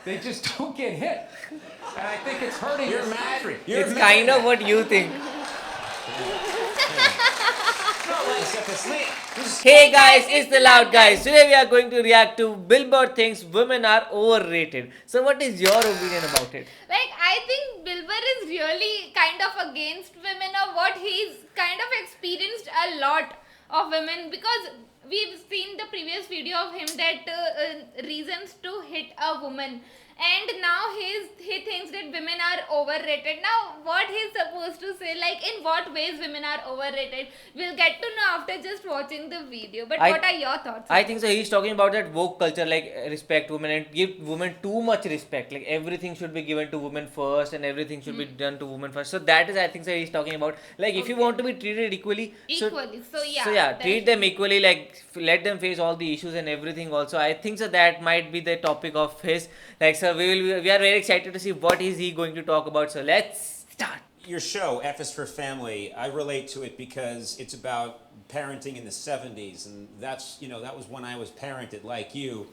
they just don't get hit. And I think it's hurting your country. It's kind of what you think. Hey guys, it's the Loud Guys. Today we are going to react to Bill Burr thinks women are overrated. So what is your opinion about it? Like, I think Bill Burr is really kind of against women, or what he's kind of experienced a lot of women, because we've seen the previous video of him that reasons to hit a woman, and now he thinks that women are overrated. Now what he's supposed to say, like in what ways women are overrated, we'll get to know after just watching the video. But what are your thoughts? I think so. He's talking about that woke culture, like respect women and give women too much respect. Like everything should be given to women first, and everything should be done to women first. So that is, I think, so he's talking about. Like if you want to be treated equally, so yeah, treat them equally. Like let them face all the issues and everything. Also, I think so that might be the topic of his. Like so, we are very excited to see what is he going to talk about. So let's start. Your show, F is for Family, I relate to it because it's about parenting in the 70s, and that's, that was when I was parented like you.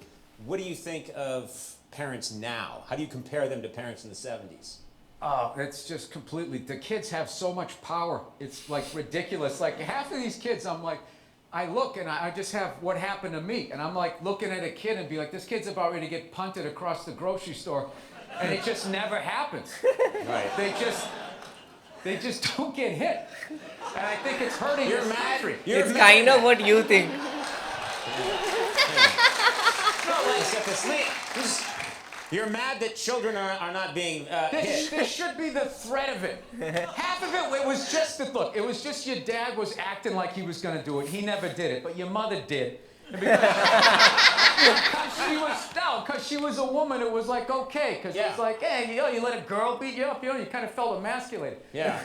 What do you think of parents now? How do you compare them to parents in the 70s? Oh, it's just completely, the kids have so much power. It's like ridiculous. Like half of these kids, I'm like, I look and I just have what happened to me. And I'm like looking at a kid and be like, this kid's about ready to get punted across the grocery store. And it just never happens. Right. They just don't get hit. And I think it's hurting your country. It's kind of what you think. You're mad that children are not being hit. This should be the threat of it. Half of it was just the look. It was just your dad was acting like he was going to do it. He never did it, but your mother did. Because she was a woman, it was like okay. Because it was like, hey, you let a girl beat you up, you kind of felt emasculated. Yeah.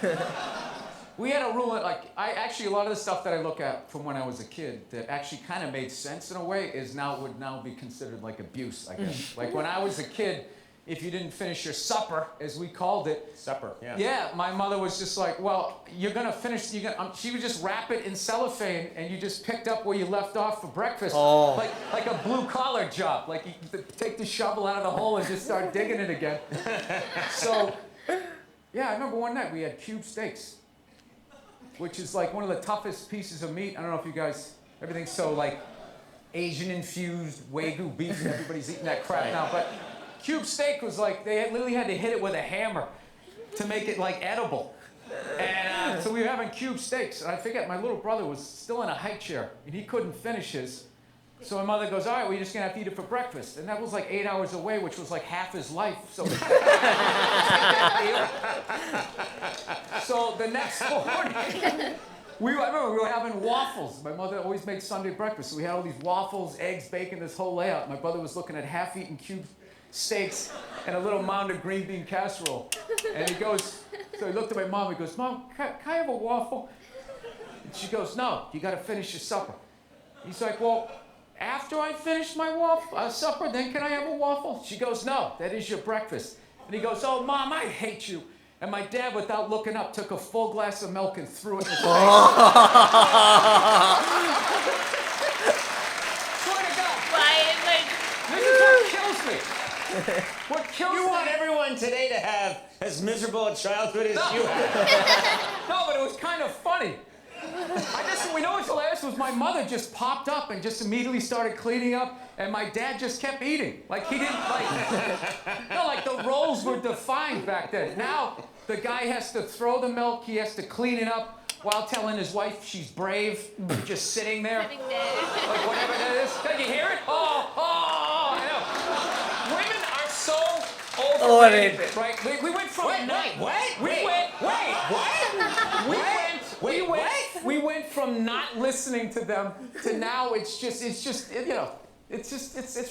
We had a rule that, like, a lot of the stuff that I look at from when I was a kid that actually kind of made sense in a way would now be considered like abuse, I guess. Like when I was a kid, if you didn't finish your supper, as we called it. Supper, yeah. Yeah, my mother was just like, well, you're going to finish, she would just wrap it in cellophane and you just picked up where you left off for breakfast. Oh. Like a blue collar job. Like you take the shovel out of the hole and just start digging it again. So, yeah, I remember one night we had cube steaks, which is like one of the toughest pieces of meat. I don't know if you guys, everything's so like Asian infused Wagyu beef. Everybody's eating that crap now. But cube steak was like, they literally had to hit it with a hammer to make it like edible. And so we were having cube steaks. And I forget, my little brother was still in a high chair and he couldn't finish his. So my mother goes, all right, well, you're just going to have to eat it for breakfast. And that was like 8 hours away, which was like half his life. So, so the next morning, I remember we were having waffles. My mother always made Sunday breakfast. So we had all these waffles, eggs, bacon, this whole layout. My brother was looking at half-eaten cube steaks and a little mound of green bean casserole. And he goes, so he looked at my mom, he goes, Mom, can I have a waffle? And she goes, no, you got to finish your supper. He's like, well, after I finish my supper, then can I have a waffle? She goes, no, that is your breakfast. And he goes, oh, Mom, I hate you. And my dad, without looking up, took a full glass of milk and threw it in his face. Swear to God. This is what kills me. What kills me. You want everyone today to have as miserable a childhood as you had. No, but it was kind of funny. We know what's hilarious was my mother just popped up and just immediately started cleaning up, and my dad just kept eating. Like he didn't like the roles were defined back then. Now the guy has to throw the milk, he has to clean it up while telling his wife she's brave, just sitting there. Like whatever that is. Can you hear it? Oh, I know. Women are so overrated. Right? We went from We went from not listening to them to now it's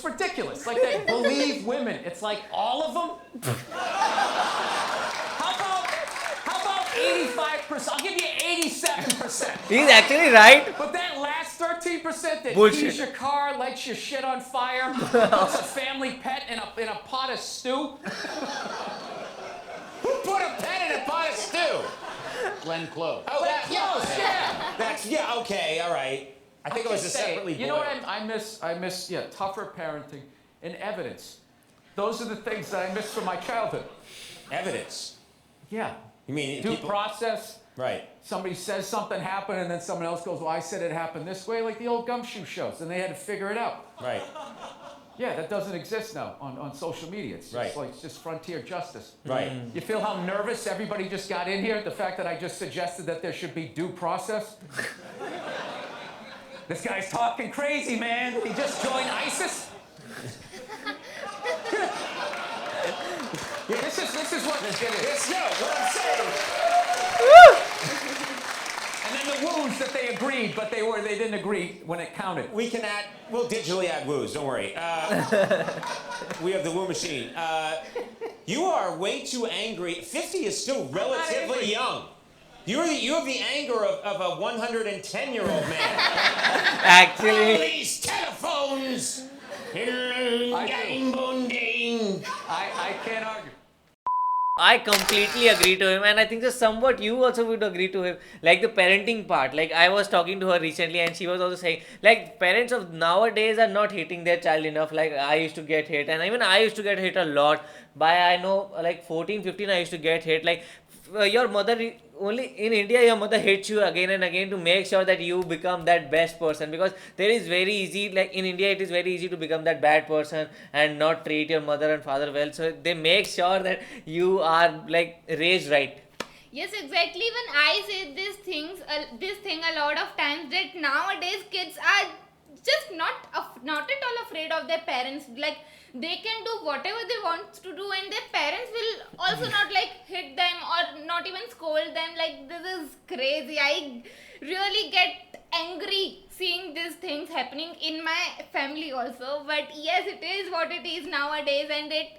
ridiculous. Like they believe women. It's like all of them. How about 85%? I'll give you 87%. He's actually right. But that last 13% that Bullshit. keys your car, lights your shit on fire, puts a family pet in a pot of stew. Who put a pet in a pot of stew? Glenn Close. Oh, Glenn Close, yeah. Okay, all right. I think it was a separately. You know what I miss? I miss tougher parenting and evidence. Those are the things that I miss from my childhood. Evidence. Yeah. You mean Due people? process. Right. Somebody says something happened, and then someone else goes, well, I said it happened this way, like the old gumshoe shows, and they had to figure it out. Right. Yeah, that doesn't exist now on social media. It's just Right. like, it's just frontier justice. Right. You feel how nervous everybody just got in here? The fact that I just suggested that there should be due process? This guy's talking crazy, man. He just joined ISIS? Yeah, this is what this is. Yes, no, what I'm saying. And then the woos that they agreed, but they didn't agree when it counted. We'll digitally add woos, don't worry. We have the woo machine. You are way too angry. 50 is still relatively young. You have the anger of a 110-year-old man. Actually, All these telephones. I can't argue. I completely agree to him, and I think that somewhat you also would agree to him. Like the parenting part. Like I was talking to her recently, and she was also saying, like parents of nowadays are not hitting their child enough. Like I used to get hit, and even I used to get hit a lot. By I know like 14, 15, I used to get hit. Like your mother only in India, your mother hits you again and again to make sure that you become that best person, because there is very easy, like in India it is very easy to become that bad person and not treat your mother and father well, so they make sure that you are like raised right. Yes, exactly. When I say this thing a lot of times, that nowadays kids are just not at all afraid of their parents. Like they can do whatever they want to do, and their parents will also not like hit them or not even scold them. Like this is crazy. I really get angry seeing these things happening in my family also. But yes, it is what it is nowadays, and it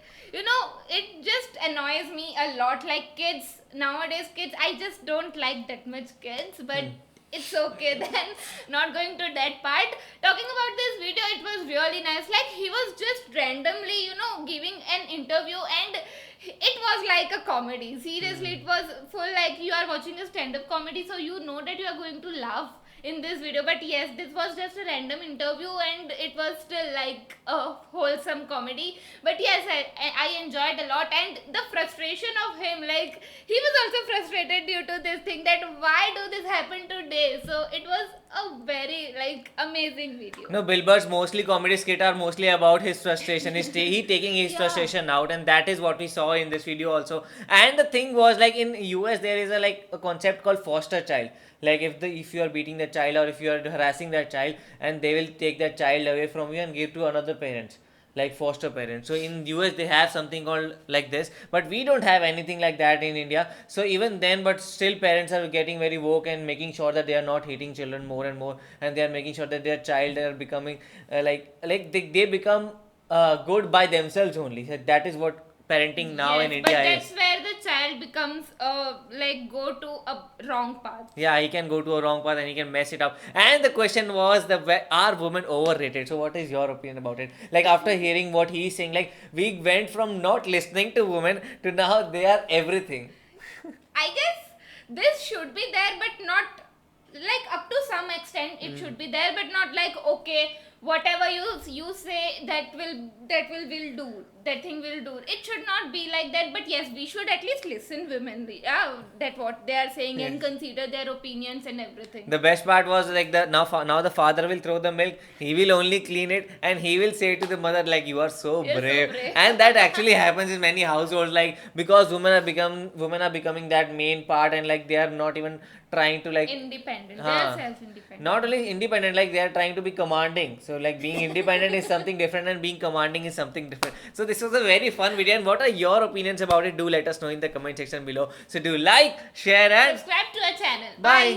just annoys me a lot. Like kids nowadays, I just don't like that much kids, but it's okay then. Not going to that part. Talking about this video, it was really nice. Like he was just randomly giving an interview, and it was like a comedy. Seriously, it was full like you are watching a stand-up comedy, so you know that you are going to laugh in this video. But yes, this was just a random interview, and it was still like a wholesome comedy. But yes, I enjoyed a lot, and the frustration of him, like he was also frustrated due to this thing, that why do this happen today. So it was a very like amazing video. No, Bill Burr's mostly comedy skit are mostly about his frustration. He taking his frustration out, and that is what we saw in this video also. And the thing was, like in US there is a concept called foster child. Like if you are beating the child, or if you are harassing that child, and they will take that child away from you and give to another parents, like foster parents. So in US they have something called like this, but we don't have anything like that in India. So even then, but still parents are getting very woke and making sure that they are not hating children more and more, and they are making sure that their child are becoming they become good by themselves only. So that is what parenting now in India but is. that's where the child becomes go to a wrong path. Yeah, he can go to a wrong path and he can mess it up. And the question was, are women overrated? So what is your opinion about it? Like after hearing what he is saying, like we went from not listening to women to now they are everything. I guess this should be there, but not like up to some extent it should be there, but not like okay, whatever you say that will do, that thing will do. It should not be like that. But yes, we should at least listen women, that what they are saying, and consider their opinions and everything. The best part was like now the father will throw the milk, he will only clean it, and he will say to the mother like, you are so You're so brave. brave. And that actually happens in many households, like because women are becoming that main part, and like they are not even trying to like Independent. They are self-independent. not only independent, like they are trying to be commanding. So like being independent is something different, and being commanding is something different. So this was a very fun video, and what are your opinions about it? Do let us know in the comment section below. So do like, share, and Subscribe to our channel. bye.